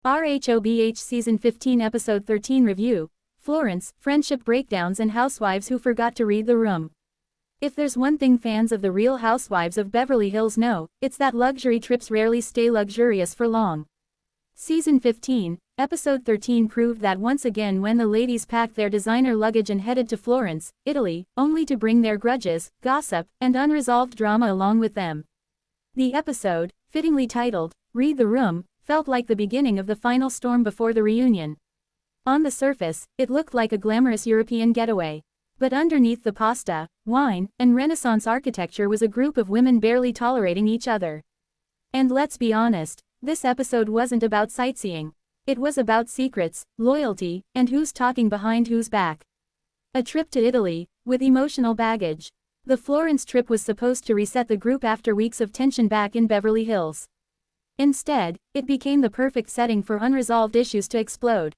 RHOBH Season 15 Episode 13 Review, Florence, Friendship Breakdowns and Housewives Who Forgot to Read the Room. If there's one thing fans of the Real Housewives of Beverly Hills know, it's that luxury trips rarely stay luxurious for long. Season 15, Episode 13 proved that once again when the ladies packed their designer luggage and headed to Florence, Italy, only to bring their grudges, gossip, and unresolved drama along with them. The episode, fittingly titled, Read the Room, felt like the beginning of the final storm before the reunion. On the surface, it looked like a glamorous European getaway. But underneath the pasta, wine, and Renaissance architecture was a group of women barely tolerating each other. And let's be honest, this episode wasn't about sightseeing. It was about secrets, loyalty, and who's talking behind whose back. A trip to Italy, with emotional baggage. The Florence trip was supposed to reset the group after weeks of tension back in Beverly Hills. Instead, it became the perfect setting for unresolved issues to explode.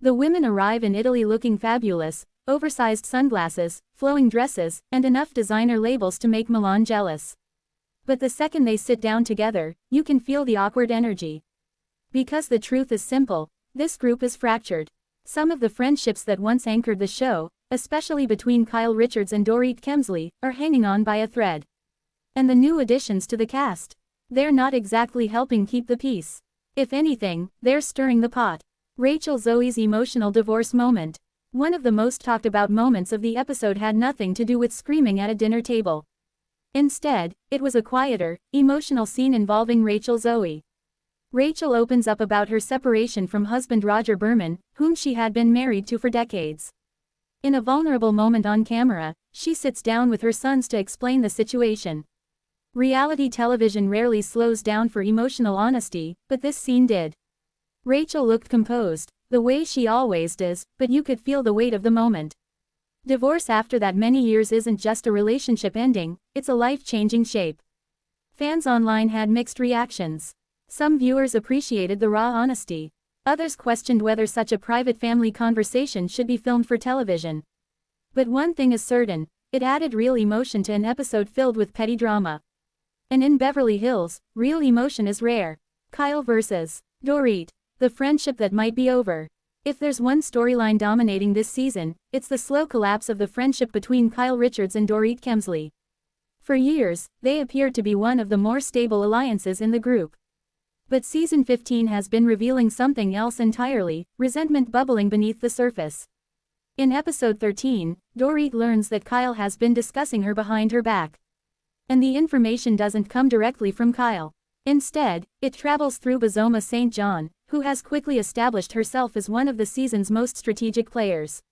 The women arrive in Italy looking fabulous, oversized sunglasses, flowing dresses, and enough designer labels to make Milan jealous. But the second they sit down together, you can feel the awkward energy. Because the truth is simple, this group is fractured. Some of the friendships that once anchored the show, especially between Kyle Richards and Dorit Kemsley, are hanging on by a thread. And the new additions to the cast, they're not exactly helping keep the peace. If anything, they're stirring the pot. Rachel Zoe's emotional divorce moment. One of the most talked about moments of the episode had nothing to do with screaming at a dinner table. Instead, it was a quieter, emotional scene involving Rachel Zoe. Rachel opens up about her separation from husband Roger Berman, whom she had been married to for decades. In a vulnerable moment on camera, she sits down with her sons to explain the situation. Reality television rarely slows down for emotional honesty, but this scene did. Rachel looked composed, the way she always does, but you could feel the weight of the moment. Divorce after that many years isn't just a relationship ending, it's a life-changing shape. Fans online had mixed reactions. Some viewers appreciated the raw honesty. Others questioned whether such a private family conversation should be filmed for television. But one thing is certain, it added real emotion to an episode filled with petty drama. And in Beverly Hills, real emotion is rare. Kyle vs. Dorit, the friendship that might be over. If there's one storyline dominating this season, it's the slow collapse of the friendship between Kyle Richards and Dorit Kemsley. For years, they appeared to be one of the more stable alliances in the group. But season 15 has been revealing something else entirely, resentment bubbling beneath the surface. In episode 13, Dorit learns that Kyle has been discussing her behind her back. And the information doesn't come directly from Kyle. Instead, it travels through Bozoma St. John, who has quickly established herself as one of the season's most strategic players.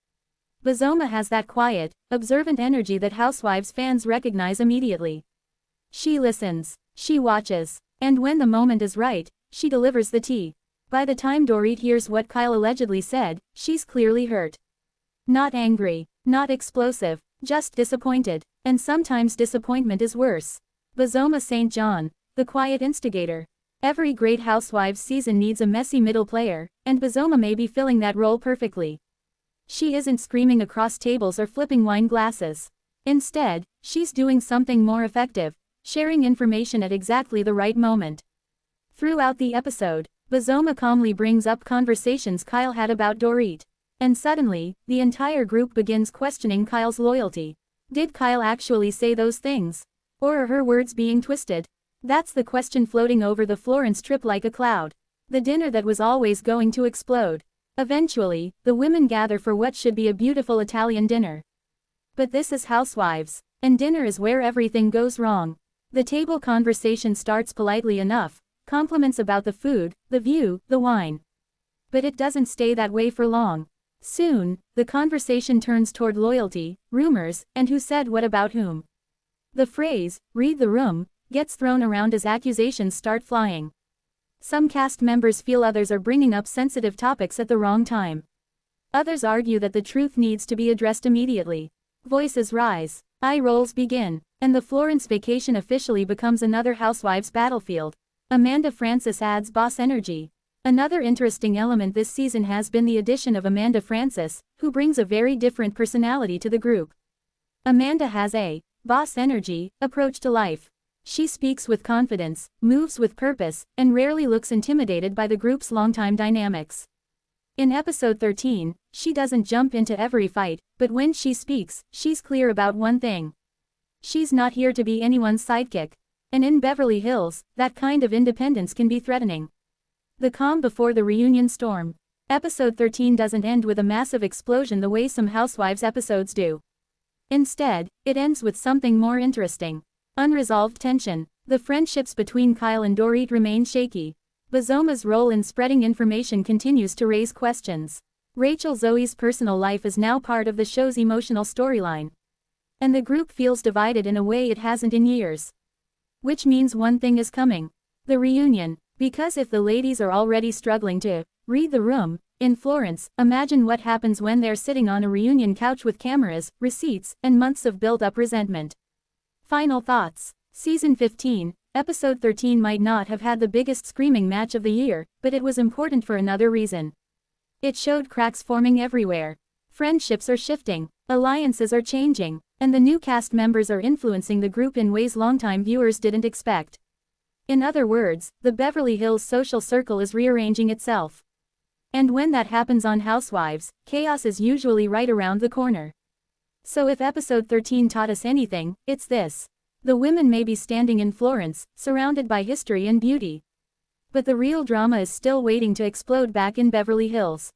Bozoma has that quiet, observant energy that Housewives fans recognize immediately. She listens, she watches, and when the moment is right, she delivers the tea. By the time Dorit hears what Kyle allegedly said, she's clearly hurt. Not angry, not explosive, just disappointed. And sometimes disappointment is worse. Bozoma St. John, the quiet instigator. Every great Housewives season needs a messy middle player, and Bozoma may be filling that role perfectly. She isn't screaming across tables or flipping wine glasses. Instead, she's doing something more effective, sharing information at exactly the right moment. Throughout the episode, Bozoma calmly brings up conversations Kyle had about Dorit. And suddenly, the entire group begins questioning Kyle's loyalty. Did Kyle actually say those things? Or are her words being twisted? That's the question floating over the Florence trip like a cloud. The dinner that was always going to explode. Eventually, the women gather for what should be a beautiful Italian dinner. But this is Housewives, and dinner is where everything goes wrong. The table conversation starts politely enough, compliments about the food, the view, the wine. But it doesn't stay that way for long. Soon, the conversation turns toward loyalty, rumors, and who said what about whom. The phrase, read the room, gets thrown around as accusations start flying. Some cast members feel others are bringing up sensitive topics at the wrong time. Others argue that the truth needs to be addressed immediately. Voices rise, eye rolls begin, and the Florence vacation officially becomes another Housewives battlefield. Amanda Francis adds boss energy. Another interesting element this season has been the addition of Amanda Francis, who brings a very different personality to the group. Amanda has a boss energy approach to life. She speaks with confidence, moves with purpose, and rarely looks intimidated by the group's longtime dynamics. In episode 13, she doesn't jump into every fight, but when she speaks, she's clear about one thing. She's not here to be anyone's sidekick. And in Beverly Hills, that kind of independence can be threatening. The calm before the reunion storm. Episode 13 doesn't end with a massive explosion the way some Housewives episodes do. Instead, it ends with something more interesting. Unresolved tension. The friendships between Kyle and Dorit remain shaky. Bazoma's role in spreading information continues to raise questions. Rachel Zoe's personal life is now part of the show's emotional storyline. And the group feels divided in a way it hasn't in years. Which means one thing is coming. The reunion. Because if the ladies are already struggling to read the room in Florence, imagine what happens when they're sitting on a reunion couch with cameras, receipts, and months of built-up resentment. Final thoughts. Season 15, Episode 13 might not have had the biggest screaming match of the year, but it was important for another reason. It showed cracks forming everywhere. Friendships are shifting, alliances are changing, and the new cast members are influencing the group in ways longtime viewers didn't expect. In other words, the Beverly Hills social circle is rearranging itself. And when that happens on Housewives, chaos is usually right around the corner. So if episode 13 taught us anything, it's this. The women may be standing in Florence, surrounded by history and beauty. But the real drama is still waiting to explode back in Beverly Hills.